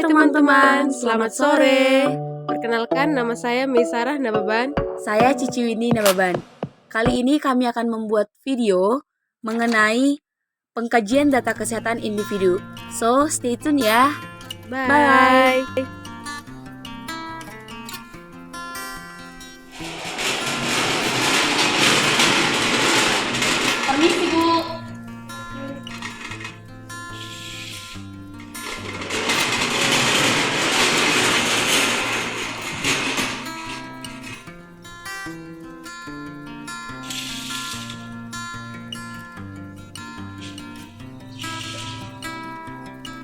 teman-teman, selamat sore. Perkenalkan, nama saya Meisarah Nababan. Saya Cici Windy Nababan. Kali ini kami akan membuat video mengenai pengkajian data kesehatan individu. So, stay tune ya. Bye. Permisi, Bu.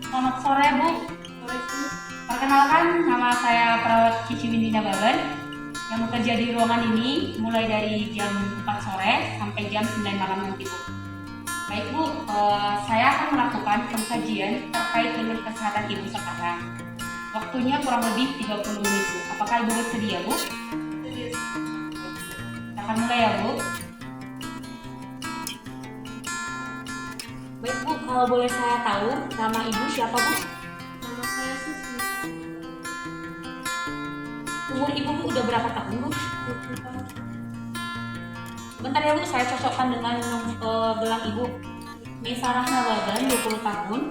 Selamat sore, Bu. Perkenalkan, nama saya Perawat Cici Windy Nababan yang bekerja di ruangan ini mulai dari jam 4 sore sampai jam 9 malam nanti, Bu. Baik, Bu, saya akan melakukan pengkajian terkait dengan kesehatan Ibu sekarang. Waktunya kurang lebih 30 menit, Bu. Apakah Ibu bersedia, Bu? Kita akan mulai ya, Bu. Baik, Bu, kalau boleh saya tahu nama Ibu siapa, Bu? Nama saya Sisi. Umur Ibu udah berapa tahun, Bu? 20 tahun. Bentar ya, Bu, saya cocokkan dengan gelang Ibu. Meisarah Nababan, 20 tahun,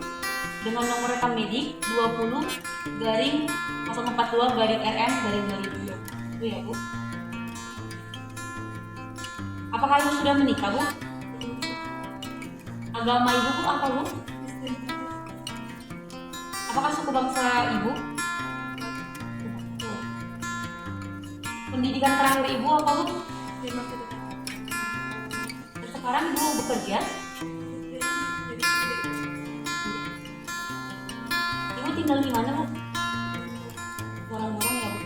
dengan nomor rekam medik 20-042-RM-2002. Itu ya, Bu. Apakah Ibu sudah menikah, Bu? Agama Ibu, Bu, apa, Bu? Apakah suku bangsa Ibu? Pendidikan terakhir Ibu apa, Bu? Dan sekarang Ibu bekerja? Ibu tinggal di mana, Bu? Gorong-gorong ya, Bu.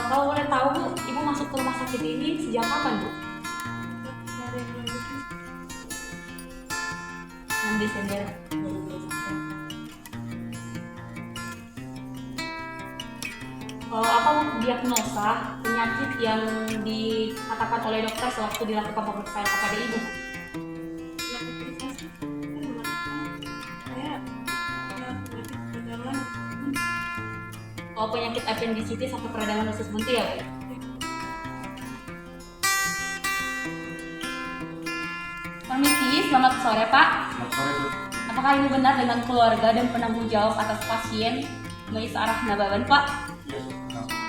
Kalau boleh tahu, Bu, Ibu masuk ke rumah sakit ini sejak kapan, Bu? 6 Desember 2021. Apa, Bu, diagnosa penyakit yang dikatakan oleh dokter sewaktu dilakukan pemeriksaan kepada Ibu? Penyakit appendicitis atau peradangan usus buntu ya, Bu? Permisi, selamat sore, Pak. Selamat sore, Bu. Apakah Ibu benar dengan keluarga dan penanggung jawab atas pasien Meisarah Nababan, Pak? Iya, Bu.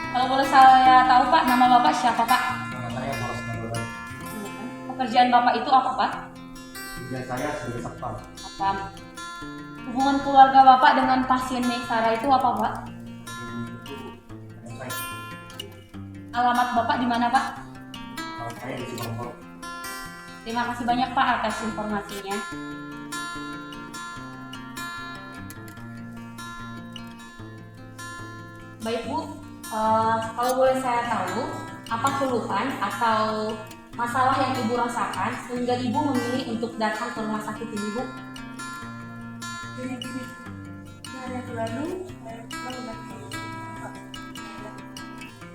Kalau boleh saya tahu, Pak, nama Bapak siapa, Pak? Nama saya Poros Nababan. Pekerjaan Bapak itu apa, Pak? Kerjaan saya sebagai satpam. Apa? Hubungan keluarga Bapak dengan pasien Meisarah itu apa, Pak? Saya Alamat Bapak di mana, Pak? Kalau saya di Cirebon. Terima kasih banyak, Pak, atas informasinya. Baik, Bu, kalau boleh saya tahu, apa keluhan atau masalah yang Ibu rasakan sehingga Ibu memilih untuk datang ke rumah sakit ini, Bu? Gini. Hari yang lalu,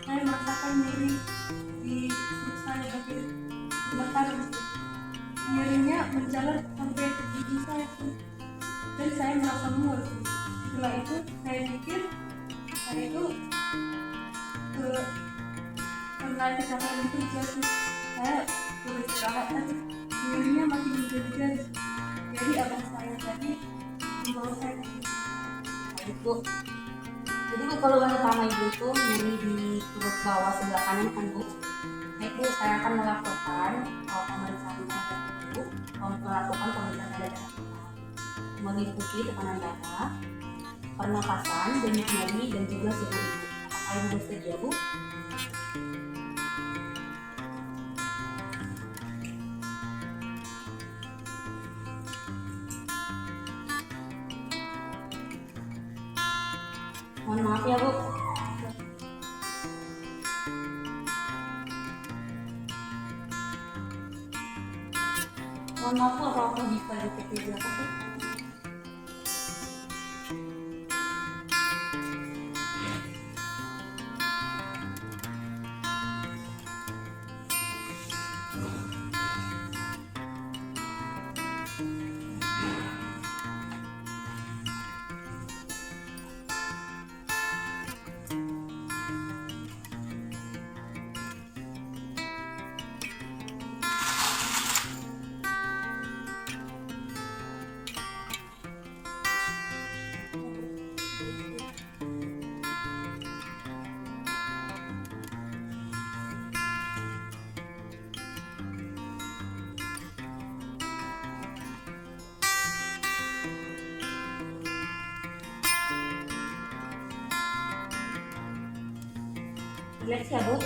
saya merasakan nyeri di perut saya bagian belakang. Nyerinya menjalar sampai ke gigi saya, dan saya merasa mual. Setelah itu saya pikir saya itu karena kecapaian itu jatuh, saya beristirahat dan nyerinya makin menjadi. Jadi abang saya tadi membawa saya ke sini. Baik, Bu. Jadi, Bu, kalau boleh tahu Ibu itu nyeri di perut bawah sebelah kanan kan, Bu? Baik, Bu, saya akan melakukan pemeriksaan terhadap Ibu, melakukan pemeriksaan terhadap kita, meliputi tekanan darah, pernapasan, denyut nadi, dan juga suhu Ibu. Apakah Ibu bersedia, Bu? Mohon maaf ya, Bu. Mohon maaf, Bu, apa aku bisa dicek di belakang, Bu? Relax ya Bu.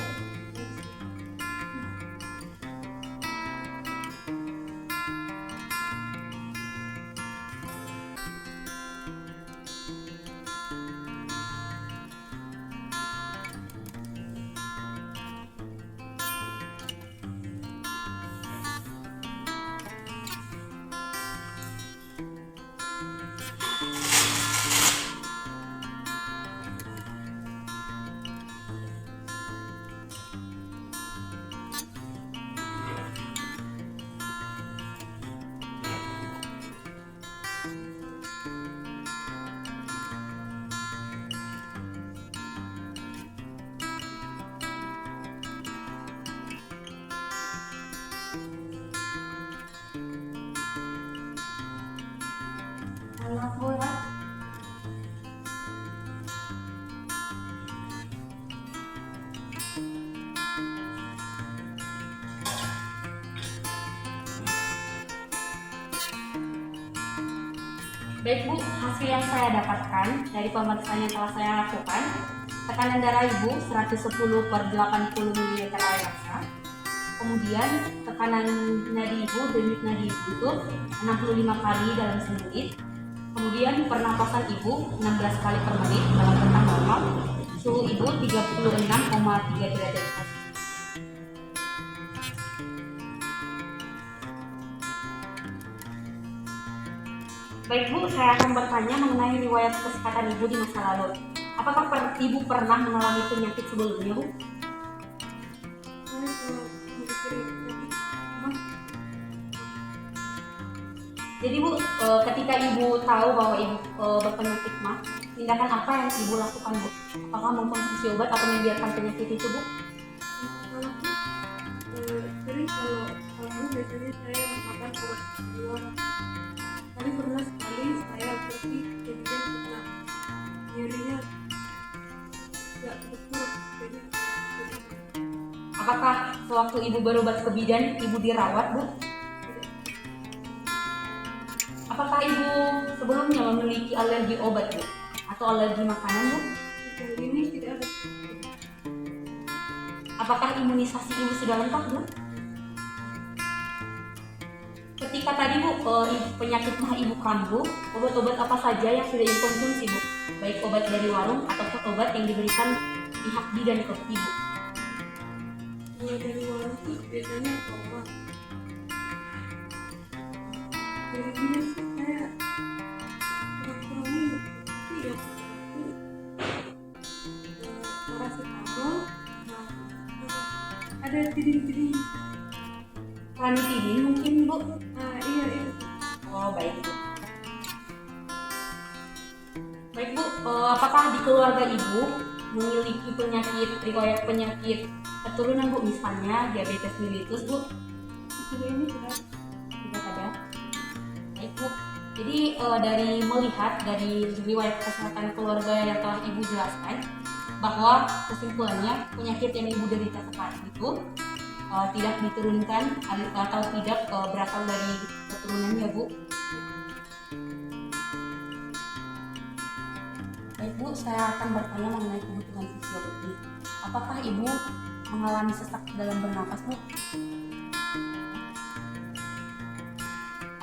Anak Bu ya. Baik Bu, hasil yang saya dapatkan dari pemeriksaan yang telah saya lakukan, tekanan darah Ibu 110 per 80 ml air laksa. Kemudian tekanan nadi Ibu, denyut nadi Ibu itu 65 kali dalam semenit. Kemudian pernapasan Ibu 16 kali per menit dalam rentang normal. Suhu Ibu 36,3 derajat Celcius. Baik Bu, saya akan bertanya mengenai riwayat kesehatan Ibu di masa lalu. Apakah Ibu pernah mengalami penyakit sebelumnya Bu? Saya kalau mikir emang Jadi Bu, ketika Ibu tahu bahwa Ibu berpenyakit MAH, tindakan apa yang Ibu lakukan Bu? Apakah mengkonsumsi obat atau membiarkan penyakit itu Bu? sering kalau biasanya saya makan obat luar. Tapi pernah sekali saya pergi kemudian kena nyerinya nggak berkurang. Apakah sewaktu Ibu berobat ke bidan, Ibu dirawat Bu? Apakah Ibu sebelumnya memiliki alergi obat Bu? Atau alergi makanan Bu? Sejauh ini tidak ada. Apakah imunisasi Ibu sudah lengkap Bu? Ketika tadi Bu, penyakit MAH Ibu kambuh, obat-obat apa saja yang sudah Ibu konsumsi Bu? Baik obat dari warung ataupun obat yang diberikan pihak bidan ke Ibu. Kalau dari warung tuh biasanya obat. Dari bidan sih saya kurang-kurangnya ya paracetamol, nah, ada tiding-tiding. Ranitidin mungkin Bu? Iya. Oh baik Bu. Baik Bu, apakah di keluarga Ibu memiliki riwayat penyakit keturunan Bu? Misalnya diabetes mellitus Bu? Itu ini sudah Tidak ada. Baik Bu. Jadi dari melihat dari riwayat kesehatan keluarga yang telah Ibu jelaskan, bahwa kesimpulannya penyakit yang Ibu derita sekarang itu tidak diturunkan atau tidak berasal dari keturunannya Bu. Baik Bu, saya akan bertanya mengenai kebutuhan fisiologi. Apakah Ibu mengalami sesak dalam bernapas Bu?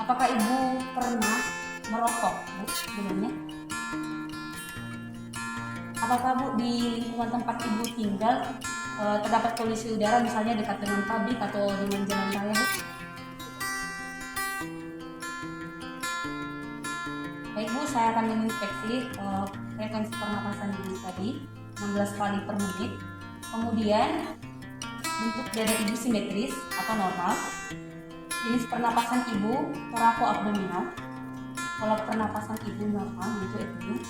Apakah Ibu pernah merokok Bu sebelumnya? Apakah Bu di lingkungan tempat Ibu tinggal terdapat polusi udara misalnya dekat dengan pabrik atau dengan jalan raya Bu? Baik Bu, saya akan menginspeksi frekuensi pernapasan Ibu tadi 16 kali per menit. Kemudian bentuk dada Ibu simetris atau normal. Jenis pernapasan Ibu torakoabdominal. Kalau pernapasan Ibu normal yaitu epidum.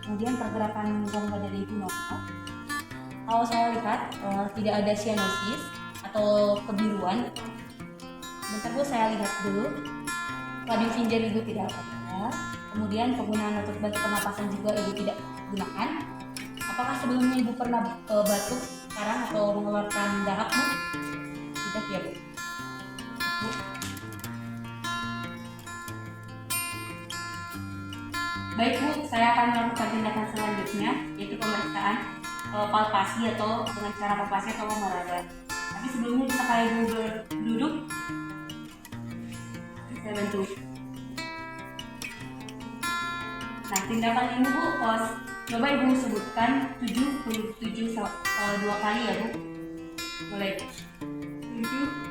Kemudian pergerakan rongga dada Ibu normal. Kalau saya lihat tidak ada cyanosis atau kebiruan. Bentar Bu, saya lihat dulu. Radius finger Ibu tidak ada. Kemudian penggunaan otot bantu pernapasan juga Ibu tidak gunakan. Apakah sebelumnya Ibu pernah batuk sekarang atau mengeluarkan dahak Bu? Tidak ya Bu. Bu. Baik Bu, saya akan melakukan tindakan selanjutnya yaitu pemeriksaan. palpasi atau dengan cara palpasi atau meraba. Tapi sebelumnya bisa kayak ibu duduk, saya bantu. Nah, tindakan ini Bu, coba Ibu sebutkan 77 dua kali ya Bu. Boleh.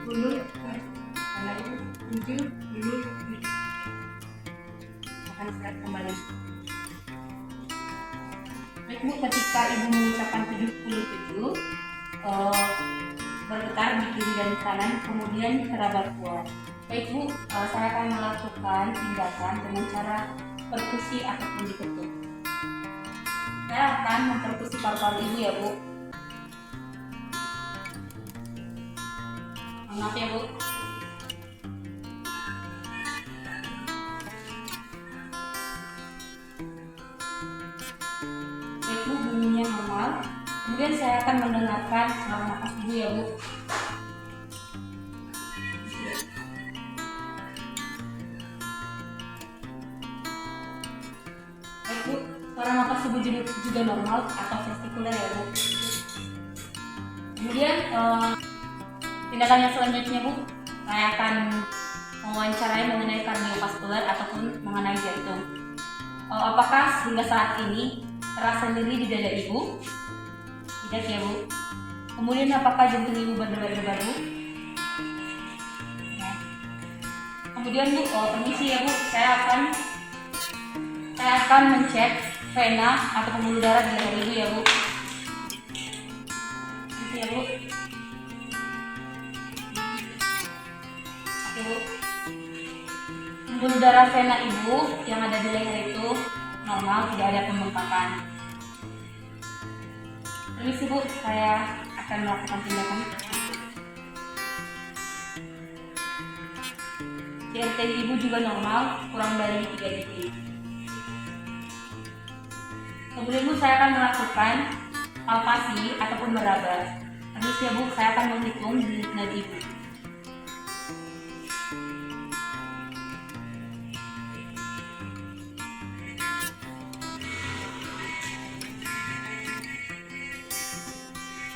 70 karena itu 70 Akan istirahat kembali. Baik Bu, ketika Ibu mengucapkan 77, bergetar di kiri dan kanan, kemudian kerabat kuat. Baik Bu, saya akan melakukan tindakan dengan cara perkusi ataupun diketuk. Saya akan memperkusi paru-paru Ibu ya Bu. Maaf ya Bu. Baik Bu, bunyinya normal. Kemudian saya akan mendengarkan suara nafas Ibu ya Bu. Baik Bu, suara nafas Ibu juga normal atau vestikuler ya Bu. Kemudian tindakan yang selanjutnya Bu, saya akan mewawancarai mengenai kardiovaskular ataupun mengenai jantung. Apakah hingga saat ini terasa nyeri di dada Ibu? Tidak ya Bu. Kemudian apakah jantung Ibu berdebar-debar Bu? Ya. Kemudian Bu, permisi ya Bu, saya akan mencek vena atau pembuluh darah di leher Ibu ya Bu. Permisi ya Bu. Oke Bu. Pembuluh darah vena Ibu yang ada di leher itu normal, tidak ada pembengkakan. Permisi Bu, saya akan melakukan tindakan. CRT Ibu juga normal, kurang dari 3 detik. Kemudian Bu, saya akan melakukan palpasi ataupun meraba. Permisi ya Bu, saya akan menghitung di nadi Ibu.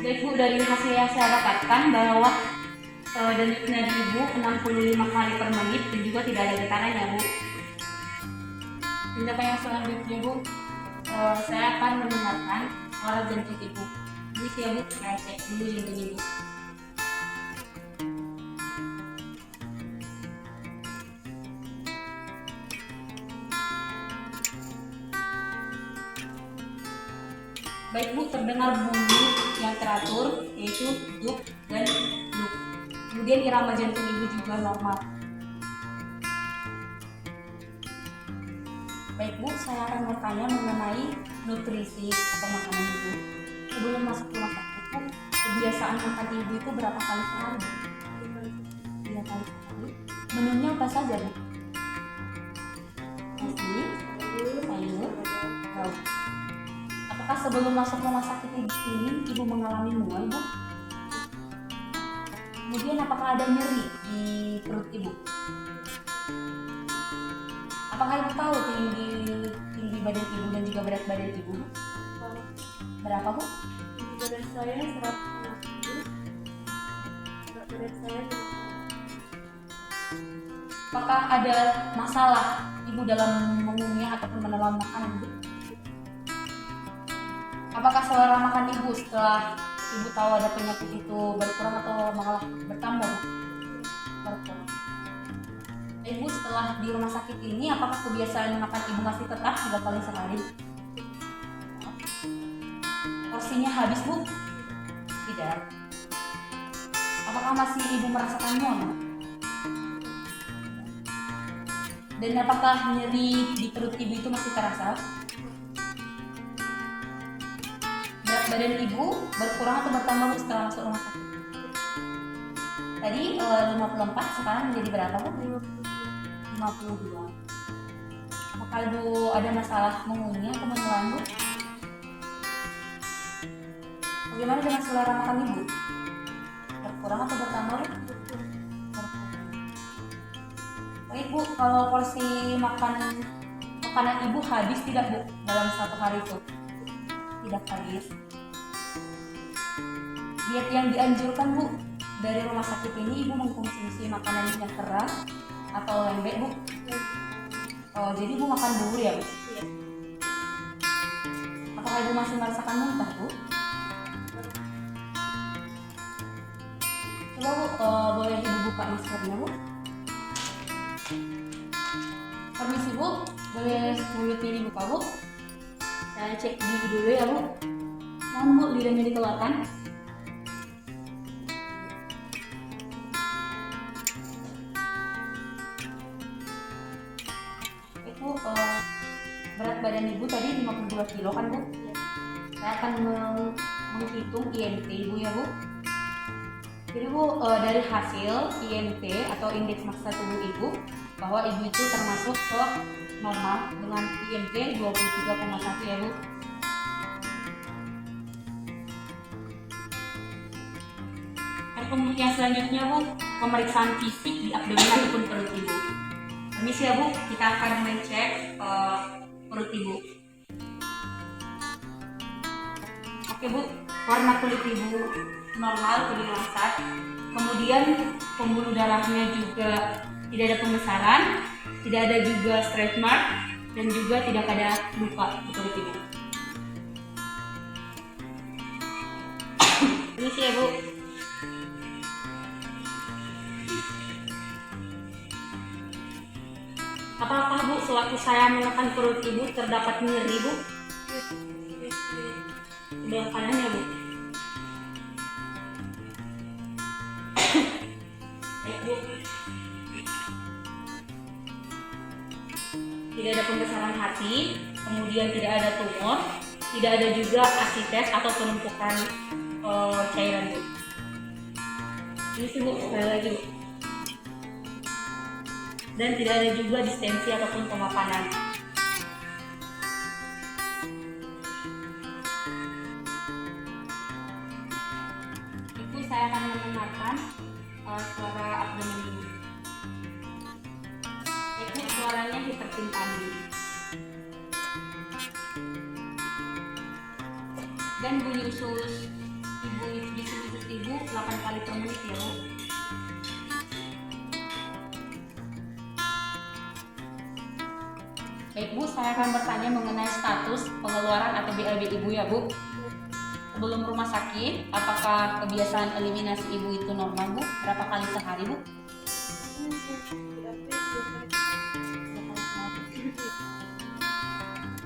Baik Bu, dari hasil yang saya dapatkan bahwa denyut nadi Ibu 65 kali per menit dan juga tidak ada getaran ya Bu. tindakan yang selanjutnya Bu, Saya akan mendengarkan suara jantung Ibu. Ini ya Bu, saya cek dulu jantung Ibu. Baik Bu, terdengar bunyi yang teratur yaitu duk dan duk. Kemudian irama jantung Ibu juga normal. Baik Bu, saya akan bertanya mengenai nutrisi atau makanan Ibu. Sebelum masuk rumah sakit Bu, kebiasaan makan Ibu itu berapa kali sehari? 3 kali sehari. Menunya apa saja Bu? Nasi, sayur, lauk. Apakah sebelum masuk rumah sakit ini Ibu mengalami mual Bu? Kemudian apakah ada nyeri di perut Ibu? Apakah Ibu tahu tinggi badan Ibu dan juga berat badan Ibu? Berapa Bu? badan saya 160, berat badan saya Apakah ada masalah Ibu dalam mengunyah ataupun menelan makanan Bu? Apakah selera makan Ibu setelah Ibu tahu ada penyakit itu berkurang atau malah bertambah Bu? Berkurang. Ibu setelah di rumah sakit ini, apakah kebiasaan makan Ibu masih tetap 3 kali sehari? Porsinya habis Bu? Tidak. Apakah masih Ibu merasakan mual? Dan apakah nyeri di perut Ibu itu masih terasa? Berat badan Ibu berkurang atau bertambah Bu setelah masuk rumah sakit? Tadi 54, sekarang menjadi berapa Bu? 52. Apakah Ibu ada masalah mengunyah atau menelan Bu? Bagaimana dengan selera makan Ibu? Berkurang atau bertambah Bu? Berkurang. Baik Bu, kalau porsi makanan Ibu habis tidak Bu dalam 1 hari itu? Tidak habis. Diet yang dianjurkan Bu dari rumah sakit ini, Ibu mengkonsumsi makanan yang keras atau lembek Bu? Oh, jadi Ibu makan bubur ya Bu? Iya. Apakah Ibu masih merasakan muntah Bu? Coba Bu, boleh Ibu buka maskernya Bu? Permisi Bu, boleh mulutnya dibuka Bu? Saya cek gigi dulu ya Bu. Mohon Bu, lidahnya dikeluarkan. Itu berat badan Ibu tadi 52 kilo kan Bu? Saya akan menghitung IMT Ibu ya Bu. Jadi Bu, dari hasil IMT atau indeks massa tubuh Ibu, bahwa Ibu itu termasuk ke normal dengan IMT 23,1 ya Bu. Dan kemudian selanjutnya Bu, pemeriksaan fisik di abdomen ataupun perut Ibu. Permisi ya Bu, kita akan mengecek perut Ibu. Oke Bu, warna kulit Ibu normal, kebiasaan. Kemudian pembuluh darahnya juga tidak ada pembesaran, tidak ada juga stretch mark, dan juga tidak ada luka di kulit Ibu. Permisi ya Bu. Apakah Bu, sewaktu saya menekan perut Ibu terdapat nyeri Bu? Sebelah kanan ya Bu. Baik Bu. Tidak ada pembesaran hati, kemudian tidak ada tumor, tidak ada juga asites atau penumpukan cairan Bu. Ini sih Bu, sekali lagi Bu. Dan tidak ada juga distensi ataupun pemapanan. Itu saya akan mendengarkan suara abdomen ini. Itu suaranya hipertimpani. Dan bunyi usus Ibu di usus Ibu 8 kali per menit ya Bu. Baik Bu, saya akan bertanya mengenai status pengeluaran atau BAB Ibu ya Bu. Sebelum rumah sakit, apakah kebiasaan eliminasi Ibu itu normal Bu? Berapa kali sehari Bu?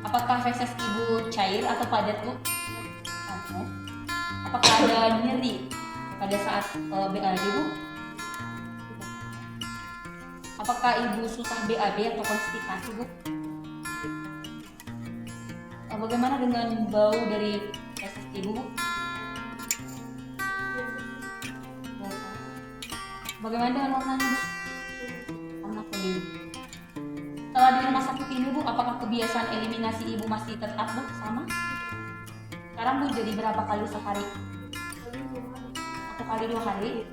Apakah feses Ibu cair atau padat Bu? Apakah ada nyeri pada saat BAB Bu? Apakah Ibu susah BAB atau konstipasi Bu? Bagaimana dengan bau dari feses Ibu Bu? Bagaimana dengan warnanya Bu? Warna kuning. Setelah di rumah sakit ini Bu, apakah kebiasaan eliminasi Ibu masih tetap Bu? Sama? Sekarang Bu jadi berapa kali sehari? 1 kali 2 hari?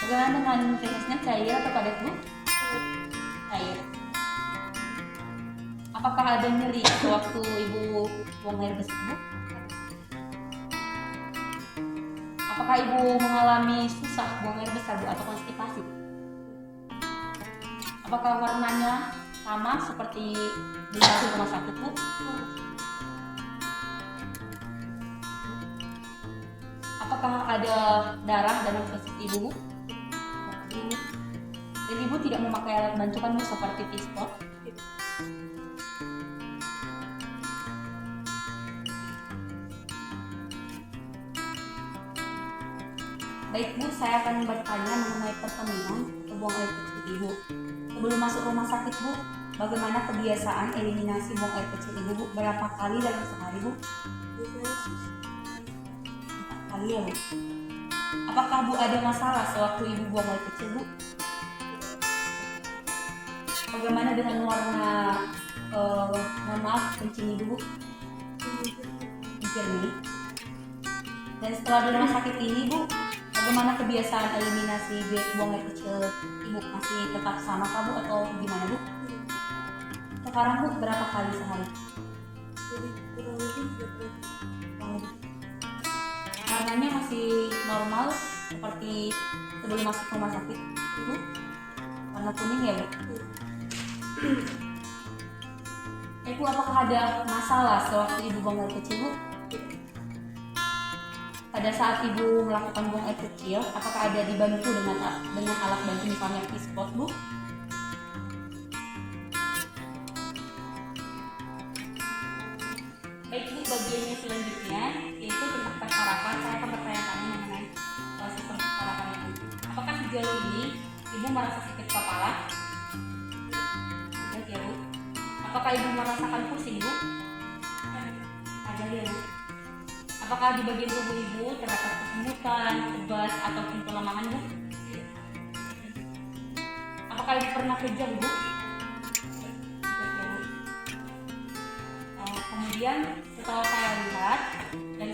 Bagaimana dengan fesesnya, cair atau padat Bu? Cair. Apakah ada nyeri sewaktu Ibu buang air besar Bu? Apakah Ibu mengalami susah buang air besar Bu atau konstipasi? Apakah warnanya sama seperti di rumah sakit Bu? Apakah ada darah dalam feses Ibu Bu? Dan Ibu tidak memakai alat bantu kan Bu seperti pistol? Baik Bu, saya akan bertanya mengenai pertemuan buang air kecil Ibu. Sebelum masuk rumah sakit Bu, bagaimana kebiasaan eliminasi buang air kecil Ibu Bu? Berapa kali dalam sehari Bu? 4 kali ya Bu. Apakah Bu ada masalah sewaktu Ibu buang air kecil Bu? Bagaimana dengan warna mohon maaf kencing Ibu Bu? Jernih. Dan setelah di rumah sakit ini Bu, bagaimana kebiasaan eliminasi buang air kecil Ibu? Masih tetap sama kah Bu atau gimana Bu? Sekarang Bu berapa kali sehari? Kurang lebih. warnanya masih normal seperti sebelum masuk rumah sakit. Ibu, warna kuning ya Bu? Ibu, apakah ada masalah sewaktu Ibu buang air kecil Bu? Pada saat Ibu melakukan buang air kecil, apakah ada dibantu dengan alat bantu misalnya pispot Bu? Baik Bu, bagiannya selanjutnya yaitu tentang tes sarapan. Saya akan bertanya mengenai sistem tes sarapan itu. Apakah sejauh ini Ibu merasa sakit kepala? Ya Bu. Apakah Ibu merasakan pusing Bu? Ada ya Bu. Apakah di bagian tubuh Ibu terdapat kesemutan, kebas, ataupun kelemahan Bu? Apakah Ibu pernah kejang Bu? Kemudian setelah saya lihat dan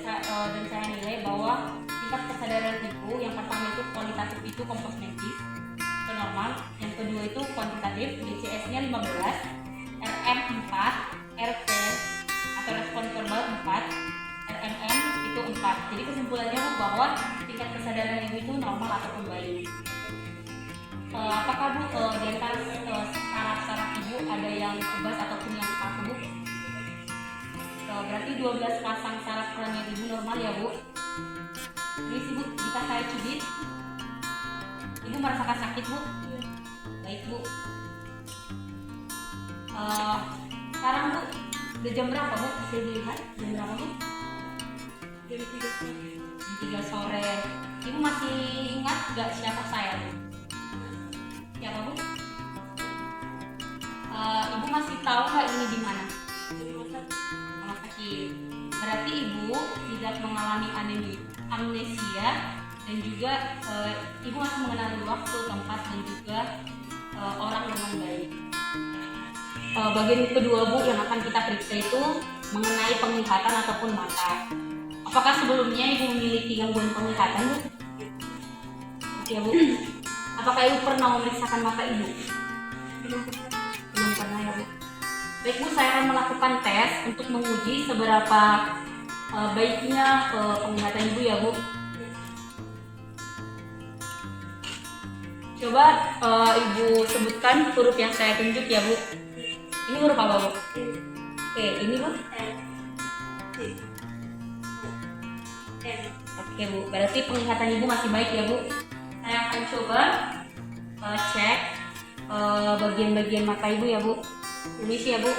saya nilai bahwa tingkat kesadaran Ibu yang pertama itu kualitatif itu kompos medis itu normal, yang kedua itu kuantitatif BCS-nya 15, RM 4, RP atau respon verbal 4, RMM itu 4. Jadi kesimpulannya bahwa tingkat kesadaran Ibu itu normal ataupun baik. Apakah Bu di antara saraf-saraf Ibu ada yang kebas ataupun yang kaku Bu? Berarti 12 pasang saraf kranial Ibu normal ya Bu. Ini sih Bu, jika saya cubit Ibu merasakan sakit Bu? Baik Bu. Sekarang Bu, udah jam berapa Bu? Saya dilihat jam berapa Bu? Jam 3 sore. Jam 3 sore. Ibu masih ingat gak siapa saya Bu? Siapa Bu? Ibu masih tahu gak ini di mana? Rumah sakit. Berarti Ibu tidak mengalami amnesia dan juga Ibu masih mengenali waktu, tempat dan juga orang dengan baik. Bagian kedua Bu yang akan kita periksa itu mengenai penglihatan ataupun mata. Apakah sebelumnya Ibu memiliki gangguan penglihatan Bu? Ya Bu. Apakah Ibu pernah memeriksakan mata Ibu? Belum pernah ya Bu. Baik Bu, saya akan melakukan tes untuk menguji seberapa baiknya penglihatan Ibu ya Bu. Coba Ibu sebutkan huruf yang saya tunjuk ya Bu. Ini huruf apa Bu? Oke, ini Bu. Oke Bu, berarti penglihatan Ibu masih baik ya Bu. Saya akan coba cek bagian-bagian mata Ibu ya Bu. Ini sih ya Bu.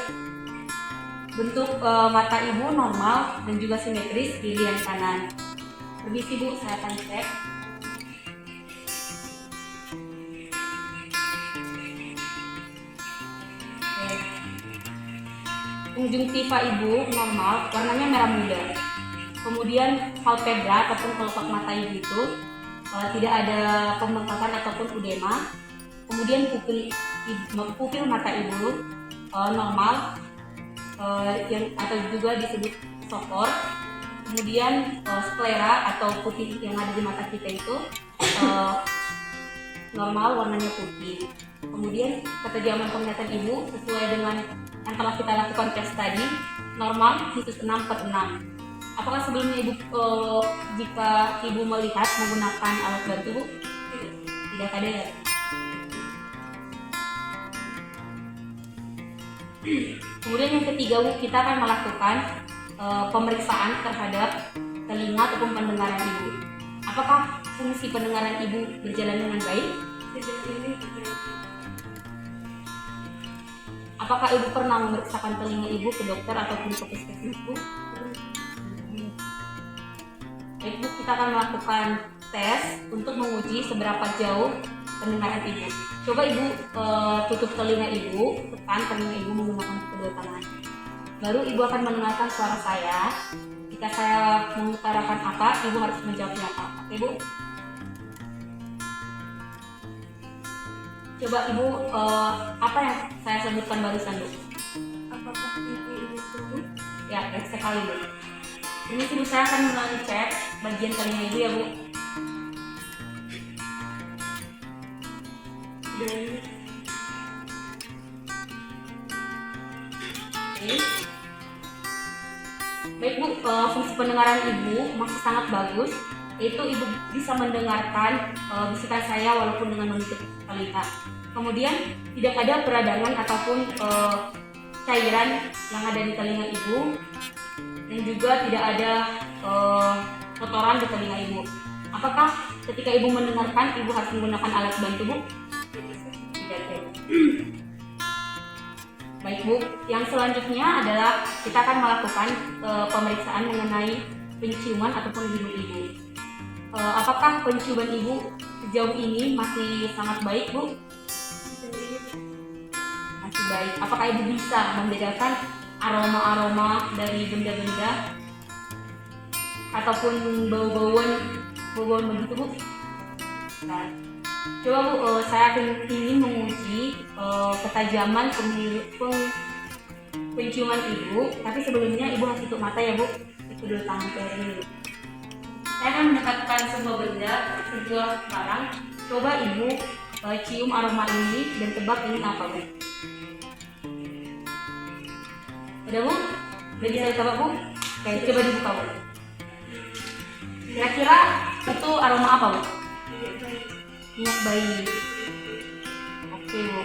Bentuk mata Ibu normal dan juga simetris kiri dan kanan. Permisi Bu, saya akan cek. Oke. Konjungtiva Ibu normal, warnanya merah muda. Kemudian palpebra ataupun kelopak mata Ibu itu tidak ada pembengkakan ataupun edema. Kemudian pupil mata Ibu normal, yang atau juga disebut sokor. Kemudian sklera atau putih yang ada di mata kita itu normal, warnanya putih. Kemudian ketajaman penglihatan Ibu sesuai dengan yang telah kita lakukan tes tadi, normal situs 6/6. Apakah sebelumnya Ibu jika Ibu melihat menggunakan alat bantu Bu? Tidak ada ya? Kemudian yang ketiga Bu, kita akan melakukan pemeriksaan terhadap telinga ataupun pendengaran Ibu. Apakah fungsi pendengaran Ibu berjalan dengan baik? Apakah Ibu pernah memeriksakan telinga Ibu ke dokter ataupun ke puskesmas Bu? Baik Bu, kita akan melakukan tes untuk menguji seberapa jauh pendengaran Ibu. Coba Ibu tutup telinga Ibu, tekan telinga Ibu menggunakan kedua tangan. Baru Ibu akan mendengarkan suara saya. Jika saya mengutarakan apa, Ibu harus menjawabnya apa. Oke Bu? Coba Ibu apa yang saya sebutkan barusan Bu? Apakah ini sembuh? Ya, sekali Bu. Ini Ibu, saya akan mengecek bagian telinga Ibu ya Bu. Dan Oke. Baik Bu, fungsi pendengaran Ibu masih sangat bagus, yaitu Ibu bisa mendengarkan bisikan saya walaupun dengan menutup telinga. Kemudian tidak ada peradangan ataupun cairan yang ada di telinga Ibu, dan juga tidak ada kotoran di telinga Ibu. Apakah ketika Ibu mendengarkan Ibu harus menggunakan alat bantu Bu? Tidak ya. Baik Bu, yang selanjutnya adalah kita akan melakukan pemeriksaan mengenai penciuman ataupun hidung Ibu. Apakah penciuman Ibu sejauh ini masih sangat baik Bu? Masih baik. Apakah Ibu bisa membedakan aroma-aroma dari benda-benda ataupun bau-bauan begitu Bu? Nah, coba Bu, saya ingin menguji ketajaman penciuman Ibu, tapi sebelumnya Ibu harus tutup mata ya Bu. Itu dulu tangan saya ini. Saya akan mendekatkan sebuah benda, sebuah barang. Coba Ibu cium aroma ini dan tebak ini apa Bu? Udah Bu? Udah bisa ditebak Bu? Oke, coba dibuka Bu. Kira-kira itu aroma apa Bu? Minyak bayi. Oke Bu.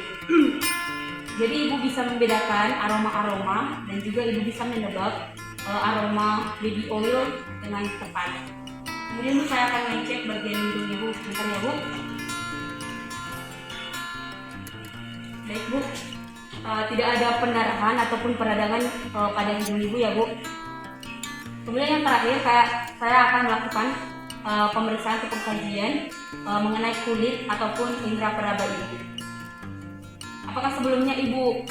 Jadi Ibu bisa membedakan aroma-aroma dan juga Ibu bisa menebak aroma baby oil dengan tepat. Kemudian Bu, saya akan ngecek bagian hidung Ibu sebentar ya Bu. Baik Bu, tidak ada pendarahan ataupun peradangan pada hidung Ibu ya Bu. Kemudian yang terakhir saya akan melakukan pemeriksaan atau pengkajian mengenai kulit ataupun indera peraba Ibu. Apakah sebelumnya Ibu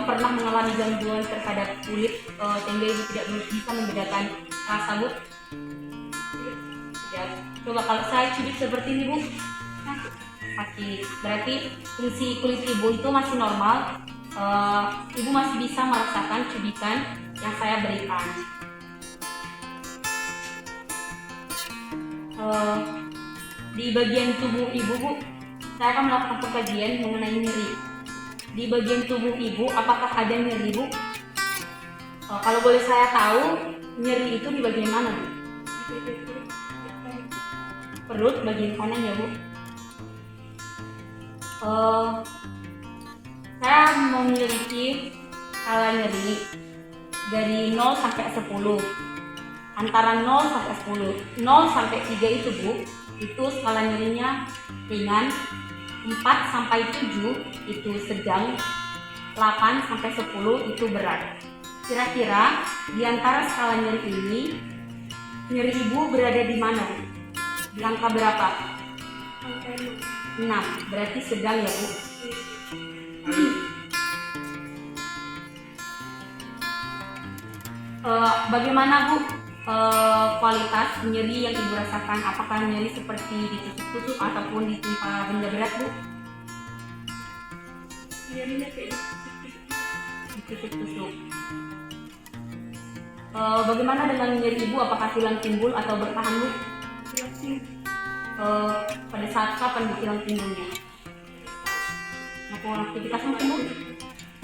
pernah mengalami gangguan terhadap kulit sehingga Ibu tidak bisa membedakan rasa Bu? Ya, coba kalau saya cubit seperti ini Bu, sakit. Berarti fungsi kulit Ibu itu masih normal. Ibu masih bisa merasakan cubitan yang saya berikan. Di bagian tubuh Ibu Bu, saya akan melakukan pengkajian mengenai nyeri. Di bagian tubuh Ibu, apakah ada nyeri Bu? Kalau boleh saya tahu, nyeri itu di bagian mana Bu? Perut bagian kanan ya Bu. Saya memiliki skala nyeri dari 0 sampai 10. Antara 0 sampai 10. 0 sampai 3 itu Bu, itu skala nyerinya ringan. 4 sampai 7 itu sedang. 8 sampai 10 itu berat. Kira-kira di antara skala nyeri ini, nyeri Ibu berada di mana Bu? Di angka berapa? 6, berarti sedang ya Bu. Bagaimana Bu kualitas nyeri yang Ibu rasakan? Apakah nyeri seperti ditusuk-tusuk ataupun ditimpa benda berat Bu? Nyerinya kayak Ditusuk-tusuk. Bagaimana dengan nyeri Ibu? Apakah hilang timbul atau bertahan Bu? Pada saat kapan Bu hilang timbulnya? Melakukan aktivitas mungkin Bu?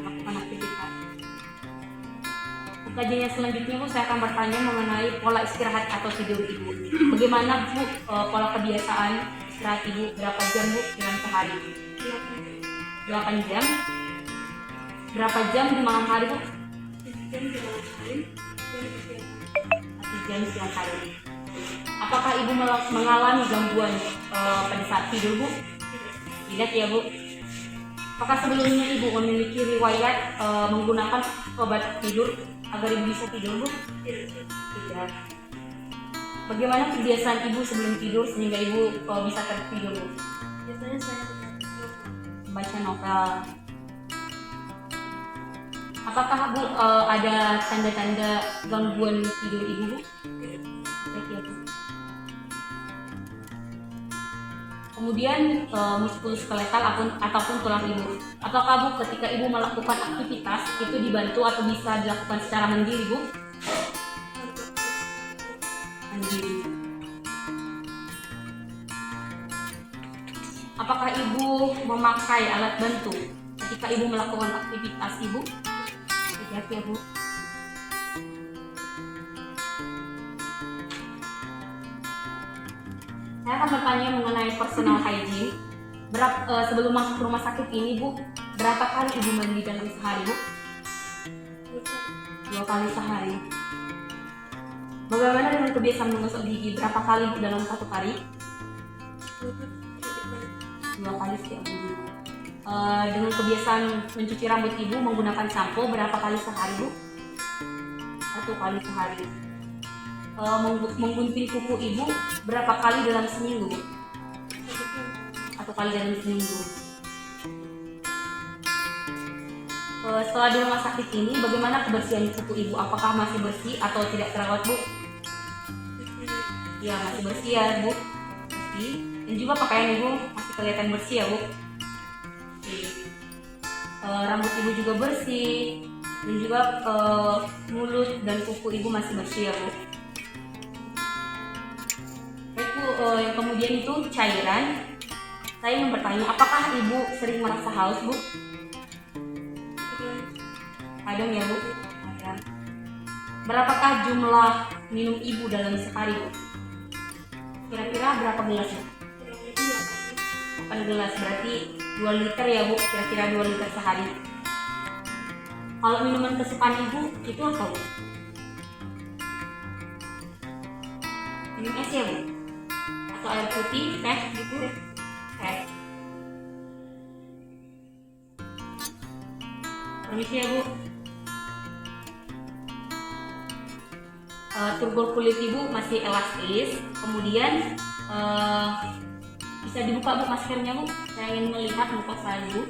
Melakukan aktivitas. Kajiannya selanjutnya Bu, saya akan bertanya mengenai pola istirahat atau tidur Ibu. Bagaimana Bu pola kebiasaan istirahat Ibu? Berapa jam Bu dalam sehari? 8 jam. Berapa jam di malam hari Bu? 1 jam di malam hari, 1 jam siang hari. Apakah Ibu mengalami gangguan pada saat tidur Bu? Tidak ya Bu. Apakah sebelumnya Ibu memiliki riwayat menggunakan obat tidur agar Ibu bisa tidur Bu? Tidak. Bagaimana kebiasaan Ibu sebelum tidur sehingga Ibu bisa tertidur Bu? biasanya saya Baca novel. Apakah Bu ada tanda-tanda gangguan tidur Ibu Bu? Baik ya Bu. Kemudian muskuloskeletal ataupun tulang Ibu. Apakah Bu ketika Ibu melakukan aktivitas itu dibantu atau bisa dilakukan secara mandiri Bu? Mandiri. Apakah Ibu memakai alat bantu ketika Ibu melakukan aktivitas Ibu? Tidak ya Bu. Saya akan bertanya mengenai personal hygiene. Sebelum masuk rumah sakit ini Bu, berapa kali Ibu mandi dalam sehari Bu? 2 kali sehari. Bagaimana dengan kebiasaan menggosok gigi? Berapa kali Bu dalam 1 hari? 2 kali setiap minggu. Dengan kebiasaan mencuci rambut Ibu menggunakan sampo berapa kali sehari Bu? 1 kali sehari. Menggunting kuku Ibu berapa kali dalam seminggu Bu? 1 kali dalam seminggu. Setelah di rumah sakit ini, bagaimana kebersihan kuku Ibu? Apakah masih bersih atau tidak terawat Bu? Ya, masih bersih ya Bu. Bersih. Dan juga pakaian Ibu masih kelihatan bersih ya Bu. Rambut Ibu juga bersih. Dan juga mulut dan kuku Ibu masih bersih ya Bu. Baik Bu, yang kemudian itu cairan. Saya ingin bertanya, apakah Ibu sering merasa haus Bu? Kadang ya Bu. Kadang. Berapakah jumlah minum Ibu dalam sehari Bu? Kira-kira berapa gelas Bu? 8 gelas, berarti 2 liter ya Bu, kira-kira 2 liter sehari. Kalau minuman kesukaan Ibu itu apa Bu? Minum es ya Bu? Atau air putih, teh gitu? Teh. Permisi ya Bu. Turgor kulit Ibu masih elastis, kemudian bisa dibuka Bu maskernya Bu. Saya ingin melihat muka saya Bu.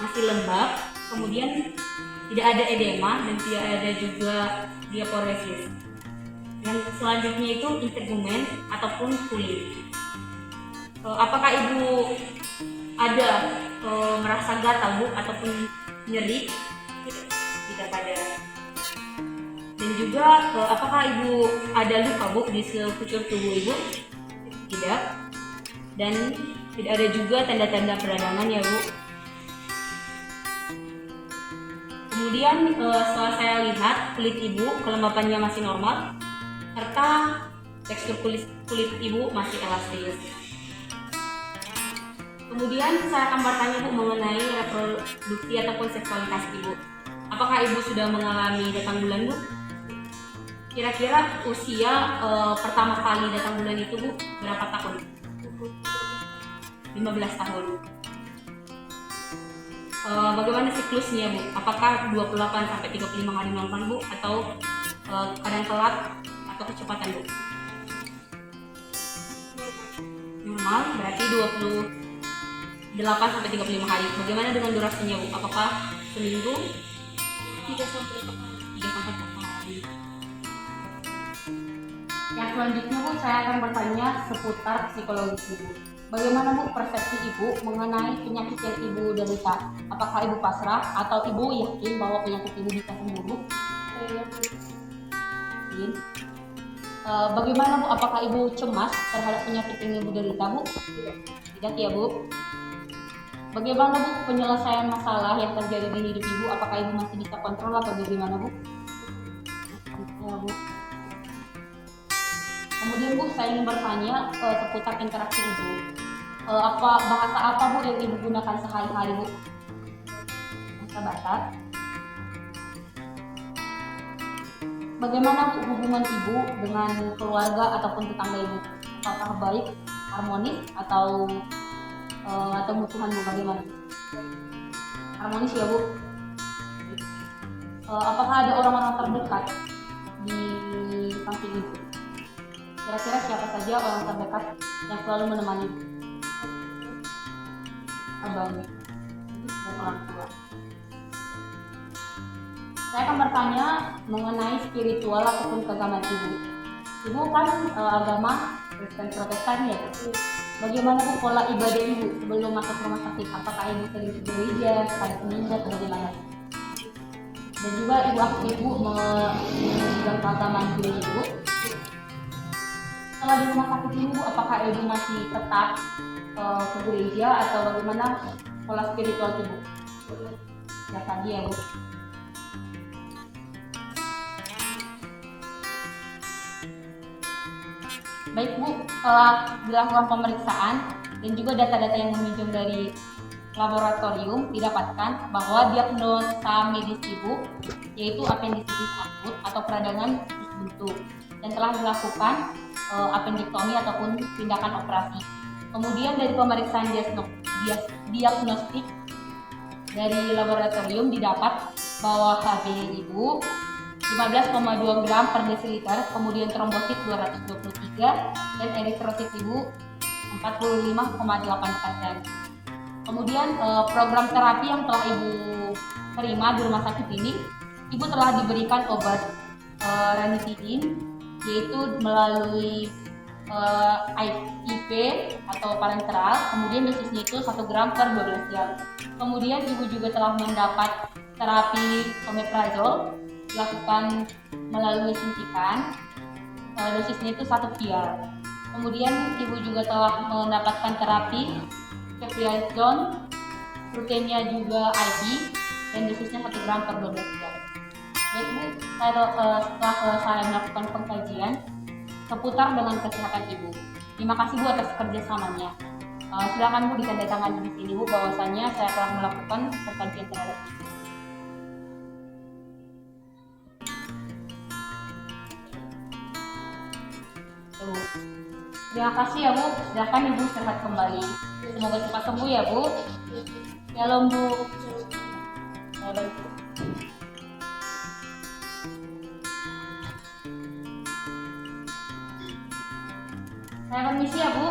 Masih lembab, kemudian tidak ada edema dan tidak ada juga diaporesis. Yang selanjutnya itu integumen ataupun kulit. Apakah Ibu ada merasa gatal Bu ataupun nyeri? Tidak ada. Dan juga apakah Ibu ada luka Bu di sekujur tubuh Ibu? Tidak. Dan tidak ada juga tanda-tanda peradangan ya Bu. Kemudian setelah saya lihat kulit Ibu kelembapannya masih normal, serta tekstur kulit Ibu masih elastis. Kemudian saya akan bertanya Bu mengenai reproduksi ataupun seksualitas Ibu. Apakah Ibu sudah mengalami datang bulan Bu? Kira-kira usia pertama kali datang bulan itu Bu berapa tahun? 15 tahun. Bagaimana siklusnya Bu? Apakah 28 sampai 35 hari normal Bu atau kadang telat atau kecepatan Bu? Normal, berarti 28 sampai 35 hari. Bagaimana dengan durasinya Bu? Apakah seminggu? 3 sampai 4 hari. Yang selanjutnya Bu, saya akan bertanya seputar psikologis Ibu. Bagaimana Bu persepsi Ibu mengenai penyakit yang Ibu derita? Apakah Ibu pasrah atau Ibu yakin bahwa penyakit Ibu bisa sembuh Bu? Yakin. Bagaimana Bu? Apakah Ibu cemas terhadap penyakit yang Ibu derita Bu? Tidak ya Bu. Bagaimana Bu penyelesaian masalah yang terjadi di hidup Ibu? Apakah Ibu masih bisa kontrol atau bagaimana Bu? Ya Bu. Kemudian Bu, saya ingin bertanya seputar interaksi Ibu. Bahasa apa Bu yang Ibu gunakan sehari-hari Bu? Bahasa Batak. Bagaimana Bu hubungan Ibu dengan keluarga ataupun tetangga Ibu? Apakah baik, harmonis atau musuhan Bu? Bagaimana? Harmonis ya Bu. Apakah ada orang-orang terdekat di samping Ibu? Kira-kira siapa saja orang terdekat yang selalu menemani Ibu? Abang, dan orang tua. Saya akan bertanya mengenai spiritual ataupun keagamaan Ibu. Ibu kan agama Kristen Protestan ya. Bagaimana Bu pola ibadah Ibu sebelum masuk rumah sakit? Apakah Ibu sering ke gereja, sekali seminggu atau bagaimana? Dan juga Ibu aktif Bu memegang keagamaan gereja Ibu. Setelah di rumah sakit ini Bu, apakah Ibu masih tetap ke gereja atau bagaimana pola spiritual Ibu? Ya tadi ya Bu. Baik Bu, setelah dilakukan pemeriksaan dan juga data-data yang meminjam dari laboratorium didapatkan bahwa diagnosa medis Ibu yaitu apendisitis akut atau peradangan usus buntu dan telah dilakukan appendektomi ataupun tindakan operasi. Kemudian dari pemeriksaan diagnostik dari laboratorium didapat bahwa HB Ibu 15,2 gram per desiliter, kemudian trombosit 223 dan eritrosit Ibu 45,8%. Kemudian program terapi yang telah Ibu terima di rumah sakit ini, Ibu telah diberikan obat ranitidin yaitu melalui IV atau parenteral, kemudian dosisnya itu 1 gram per 12 jam. Kemudian Ibu juga telah mendapat terapi omeprazol dilakukan melalui suntikan, dosisnya itu 1 vial. Kemudian Ibu juga telah mendapatkan terapi ceftriaxone, rutenya juga IV dan dosisnya 1 gram per 12 jam. Baik Bu, setelah saya melakukan pengkajian seputar dengan kesehatan Ibu. Terima kasih Bu atas kerjasamanya. Silakan Bu ditandatangani di sini Bu bahwasanya saya telah melakukan pengkajian terhadap Ibu. Terima kasih ya Bu, silakan Ibu sehat kembali. Semoga cepat sembuh ya Bu. Shalom Bu. Shalom Bu. Saya permisi ya Bu.